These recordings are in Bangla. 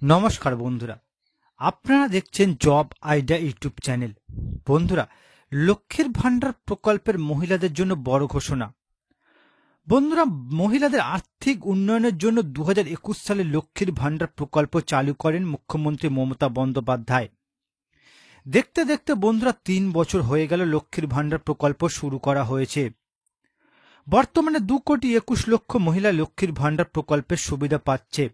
নমস্কার বন্ধুরা, আপনারা দেখছেন জব আইডিয়া ইউটিউব চ্যানেল। বন্ধুরা, লক্ষ্মীর ভান্ডার প্রকল্পের মহিলাদের জন্য বড় ঘোষণা। বন্ধুরা, মহিলাদের আর্থিক উন্নয়নের জন্য 2021 সালে লক্ষ্মীর ভান্ডার প্রকল্প চালু করেন মুখ্যমন্ত্রী মমতা বন্দ্যোপাধ্যায়। দেখতে দেখতে বন্ধুরা 3 বছর হয়ে গেল লক্ষ্মীর ভান্ডার প্রকল্প শুরু করা হয়েছে। বর্তমানে 2,21,00,000 মহিলা লক্ষ্মীর ভান্ডার প্রকল্পের সুবিধা পাচ্ছে।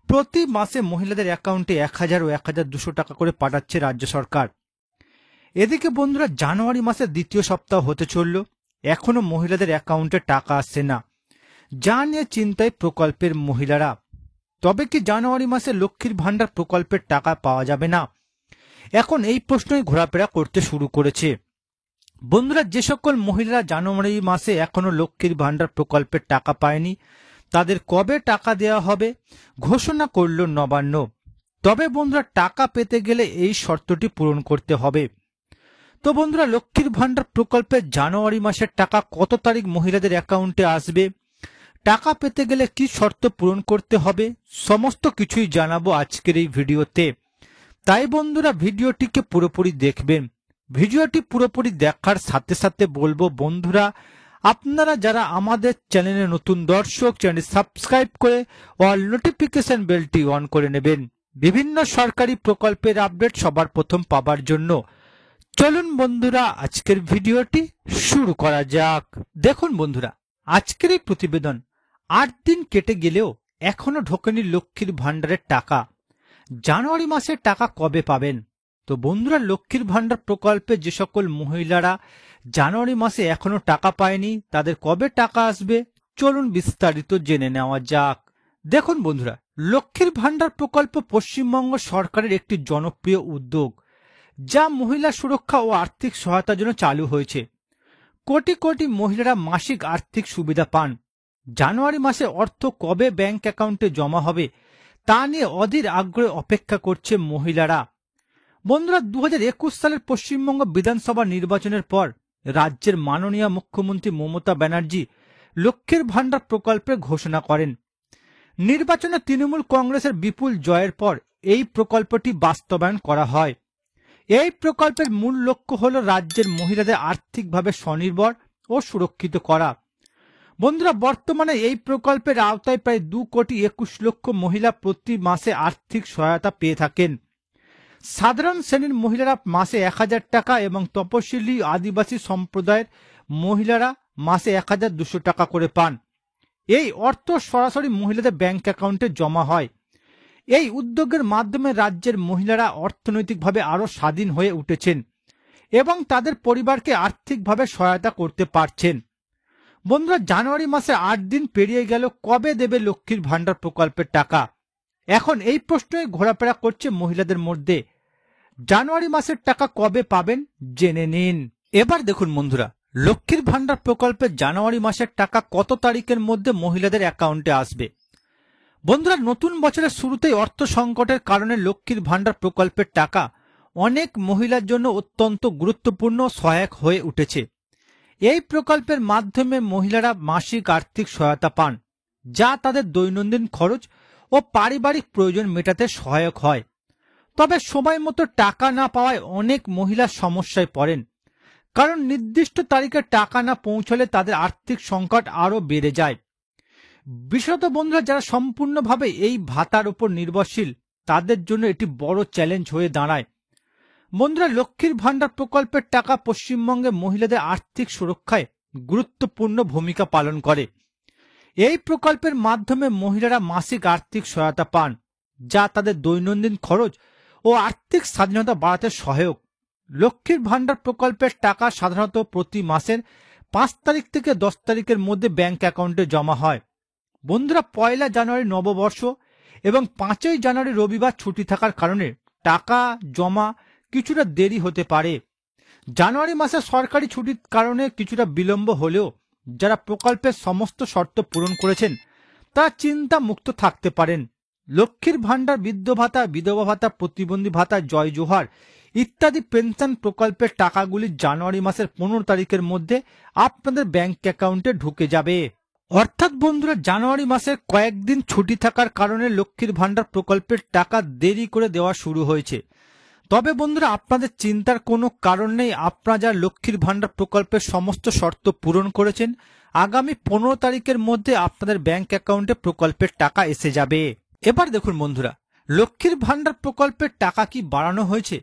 প্রতি মাসে মহিলাদের অ্যাকাউন্টে 1,000 ও 1,200 টাকা করে পাঠাচ্ছে রাজ্য সরকার। এদিকে বন্ধুরা, জানুয়ারি মাসের দ্বিতীয় সপ্তাহ হতে চলল, এখনো মহিলাদের অ্যাকাউন্টে টাকা আসছে না, যা নিয়ে চিন্তায় প্রকল্পের মহিলারা। তবে কি জানুয়ারি মাসে লক্ষ্মীর ভান্ডার প্রকল্পের টাকা পাওয়া যাবে না? এখন এই প্রশ্নই ঘোরাফেরা করতে শুরু করেছে। বন্ধুরা, যে সকল মহিলারা জানুয়ারি মাসে এখনো লক্ষ্মীর ভান্ডার প্রকল্পের টাকা পায়নি, তাদের কবে টাকা দেওয়া হবে ঘোষণা করল নবান্ন। তবে বন্ধুরা, টাকা পেতে গেলে এই শর্তটি পূরণ করতে হবে। তো বন্ধুরা, লক্ষ্মীর ভান্ডার প্রকল্পের জানুয়ারি মাসের টাকা কত তারিখ মহিলাদের অ্যাকাউন্টে আসবে, টাকা পেতে গেলে কি শর্ত পূরণ করতে হবে, সমস্ত কিছুই জানাবো আজকের এই ভিডিওতে। তাই বন্ধুরা, ভিডিওটিকে পুরোপুরি দেখবেন। ভিডিওটি পুরোপুরি দেখার সাথে সাথে বলবো বন্ধুরা, আপনারা যারা আমাদের চ্যানেলে নতুন দর্শক, চ্যানেল সাবস্ক্রাইব করে অল নোটিফিকেশন বেলটি অন করে নেবেন বিভিন্ন সরকারি প্রকল্পের আপডেট সবার প্রথম পাবার জন্য। চলুন বন্ধুরা, আজকের ভিডিওটি শুরু করা যাক। দেখুন বন্ধুরা, আজকের এই প্রতিবেদন 8 দিন কেটে গেলেও এখনো ঢোকেনি লক্ষ্মীর ভান্ডারের টাকা। জানুয়ারি মাসের টাকা কবে পাবেন? তো বন্ধুরা, লক্ষ্মীর ভান্ডার প্রকল্পে যে সকল মহিলারা জানুয়ারি মাসে এখনো টাকা পায়নি, তাদের কবে টাকা আসবে চলুন বিস্তারিত জেনে নেওয়া যাক। দেখুন বন্ধুরা, লক্ষ্মীর ভান্ডার প্রকল্প পশ্চিমবঙ্গ সরকারের একটি জনপ্রিয় উদ্যোগ, যা মহিলা সুরক্ষা ও আর্থিক সহায়তার জন্য চালু হয়েছে। কোটি কোটি মহিলারা মাসিক আর্থিক সুবিধা পান। জানুয়ারি মাসে অর্থ কবে ব্যাংক অ্যাকাউন্টে জমা হবে তা নিয়ে অধীর আগ্রহে অপেক্ষা করছে মহিলারা। বন্ধুরা, 2021 সালের পশ্চিমবঙ্গ বিধানসভা নির্বাচনের পর রাজ্যের মাননীয় মুখ্যমন্ত্রী মমতা ব্যানার্জি লক্ষ্মীর ভান্ডার প্রকল্পের ঘোষণা করেন। নির্বাচনে তৃণমূল কংগ্রেসের বিপুল জয়ের পর এই প্রকল্পটি বাস্তবায়ন করা হয়। এই প্রকল্পের মূল লক্ষ্য হল রাজ্যের মহিলাদের আর্থিকভাবে স্বনির্ভর ও সুরক্ষিত করা। বন্ধুরা, বর্তমানে এই প্রকল্পের আওতায় প্রায় 2,21,00,000 মহিলা প্রতি মাসে আর্থিক সহায়তা পেয়ে থাকেন। সাধারণ শ্রেণীর মহিলারা মাসে 1,000 টাকা এবং তপশিলি আদিবাসী সম্প্রদায়ের মহিলারা মাসে 1,200 টাকা করে পান। এই অর্থ সরাসরি মহিলাদের ব্যাংক অ্যাকাউন্টে জমা হয়। এই উদ্যোগের মাধ্যমে রাজ্যের মহিলারা অর্থনৈতিকভাবে আরও স্বাধীন হয়ে উঠেছেন এবং তাদের পরিবারকে আর্থিকভাবে সহায়তা করতে পারছেন। বন্ধুরা, জানুয়ারি মাসে 8 দিন পেরিয়ে গেল, কবে দেবে লক্ষ্মীর ভান্ডার প্রকল্পের টাকা? এখন এই প্রশ্নই ঘোরাফেরা করছে মহিলাদের মধ্যে। জানুয়ারি মাসের টাকা কবে পাবেন জেনে নিন। এবার দেখুন বন্ধুরা, লক্ষ্মীর ভান্ডার প্রকল্পের জানুয়ারি মাসের টাকা কত তারিখের মধ্যে মহিলাদের অ্যাকাউন্টে আসবে? বন্ধুরা, নতুন বছরের শুরুতেই অর্থ সংকটের কারণে লক্ষ্মীর ভান্ডার প্রকল্পের টাকা অনেক মহিলার জন্য অত্যন্ত গুরুত্বপূর্ণ সহায়ক হয়ে উঠেছে। এই প্রকল্পের মাধ্যমে মহিলারা মাসিক আর্থিক সহায়তা পান, যা তাদের দৈনন্দিন খরচ ও পারিবারিক প্রয়োজন মেটাতে সহায়ক হয়। তবে সময় মতো টাকা না পাওয়ায় অনেক মহিলা সমস্যায় পড়েন, কারণ নির্দিষ্ট তারিখে টাকা না পৌঁছলে তাদের আর্থিক সংকট আরও বেড়ে যায়। বিশেষত বন্ধুরা, যারা সম্পূর্ণভাবে এই ভাতার উপর নির্ভরশীল, তাদের জন্য এটি বড় চ্যালেঞ্জ হয়ে দাঁড়ায়। বন্ধুরা, লক্ষ্মীর ভান্ডার প্রকল্পের টাকা পশ্চিমবঙ্গে মহিলাদের আর্থিক সুরক্ষায় গুরুত্বপূর্ণ ভূমিকা পালন করে। এই প্রকল্পের মাধ্যমে মহিলারা মাসিক আর্থিক সহায়তা পান, যা তাদের দৈনন্দিন খরচ ও আর্থিক স্বাধীনতা বাড়াতে সহায়ক। লক্ষ্মীর ভান্ডার প্রকল্পের টাকা সাধারণত প্রতি মাসের 5 তারিখ থেকে 10 তারিখের মধ্যে ব্যাংক অ্যাকাউন্টে জমা হয়। বন্ধুরা, 1 জানুয়ারি নববর্ষ এবং 5 জানুয়ারি রবিবার ছুটি থাকার কারণে টাকা জমা কিছুটা দেরি হতে পারে। জানুয়ারি মাসে সরকারি ছুটির কারণে কিছুটা বিলম্ব হলেও যারা প্রকল্পের সমস্ত শর্ত পূরণ করেছেন তারা চিন্তা মুক্ত থাকতে পারেন। লক্ষ্মীর ভান্ডার, বৃদ্ধ ভাতা, বিধবা ভাতা, প্রতিবন্ধী ভাতা, জয় জোহার ইত্যাদি পেনশন প্রকল্পের টাকাগুলি জানুয়ারি মাসের 15 তারিখের মধ্যে আপনাদের ব্যাংক অ্যাকাউন্টে ঢুকে যাবে। অর্থাৎ বন্ধুরা জানুয়ারি মাসের কয়েকদিন ছুটি থাকার কারণে লক্ষ্মীর ভান্ডার প্রকল্পের টাকা দেরি করে দেওয়া শুরু হয়েছে। তবে বন্ধুরা আপনাদের চিন্তার কোনো কারণ নেই, আপনারা যা লক্ষ্মীর ভান্ডার প্রকল্পের সমস্ত শর্ত পূরণ করেছেন আগামী 15 তারিখের মধ্যে আপনাদের ব্যাংক অ্যাকাউন্টে প্রকল্পের টাকা এসে যাবে। এবার দেখুন বন্ধুরা, লক্ষ্মীর ভান্ডার প্রকল্পের টাকা কি বাড়ানো হয়েছে?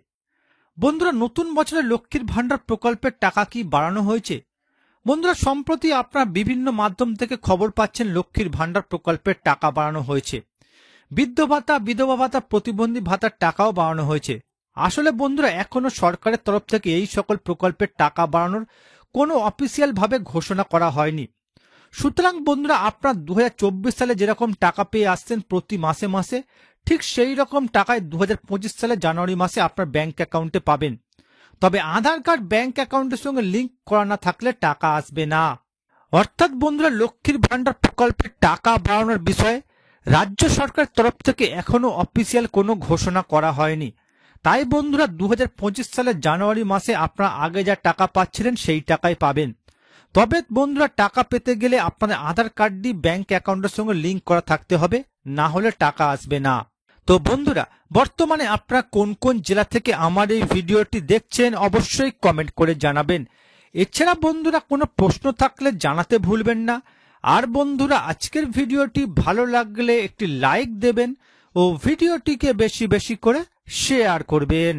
বন্ধুরা নতুন বছরে লক্ষ্মীর ভান্ডার প্রকল্পের টাকা কি বাড়ানো হয়েছে? বন্ধুরা সম্প্রতি আপনারা বিভিন্ন মাধ্যম থেকে খবর পাচ্ছেন লক্ষ্মীর ভান্ডার প্রকল্পের টাকা বাড়ানো হয়েছে। বৃদ্ধ ভাতা, বিধবা ভাতা, প্রতিবন্ধী ভাতার টাকাও বাড়ানো হয়েছে। আসলে বন্ধুরা এখনো সরকারের তরফ থেকে এই সকল প্রকল্পের টাকা বাড়ানোর কোনো অফিসিয়াল ভাবে ঘোষণা করা হয়নি। সুতরাং বন্ধুরা আপনারা 2024 সালে যেরকম টাকা পেয়ে আসছেন প্রতি মাসে মাসে, ঠিক সেই রকম টাকায় 2025 সালে জানুয়ারি মাসে আপনার ব্যাংক অ্যাকাউন্টে পাবেন। তবে আধার কার্ড ব্যাংক অ্যাকাউন্টের সঙ্গে লিংক করা না থাকলে টাকা আসবে না। অর্থাৎ বন্ধুরা লক্ষ্মীর ভান্ডার প্রকল্পের টাকা বাড়ানোর বিষয়ে রাজ্য সরকারের তরফ থেকে এখনো অফিসিয়াল কোনো ঘোষণা করা হয়নি। তাই বন্ধুরা 2025 সালের জানুয়ারি মাসে আপনারা আগে যা টাকা পাচ্ছিলেন সেই টাকাই পাবেন। তবে বন্ধুরা টাকা পেতে গেলে আপনাদের আধার কার্ডটি ব্যাংক অ্যাকাউন্টের সঙ্গে লিংক করা থাকতে হবে, না হলে টাকা আসবে না। তো বন্ধুরা বর্তমানে আপনারা কোন কোন জেলা থেকে আমার এই ভিডিওটি দেখছেন অবশ্যই কমেন্ট করে জানাবেন। এছাড়া বন্ধুরা কোনো প্রশ্ন থাকলে জানাতে ভুলবেন না। আর বন্ধুরা আজকের ভিডিওটি ভালো লাগলে একটি লাইক দেবেন ও ভিডিওটিকে বেশি বেশি করে শেয়ার করবেন।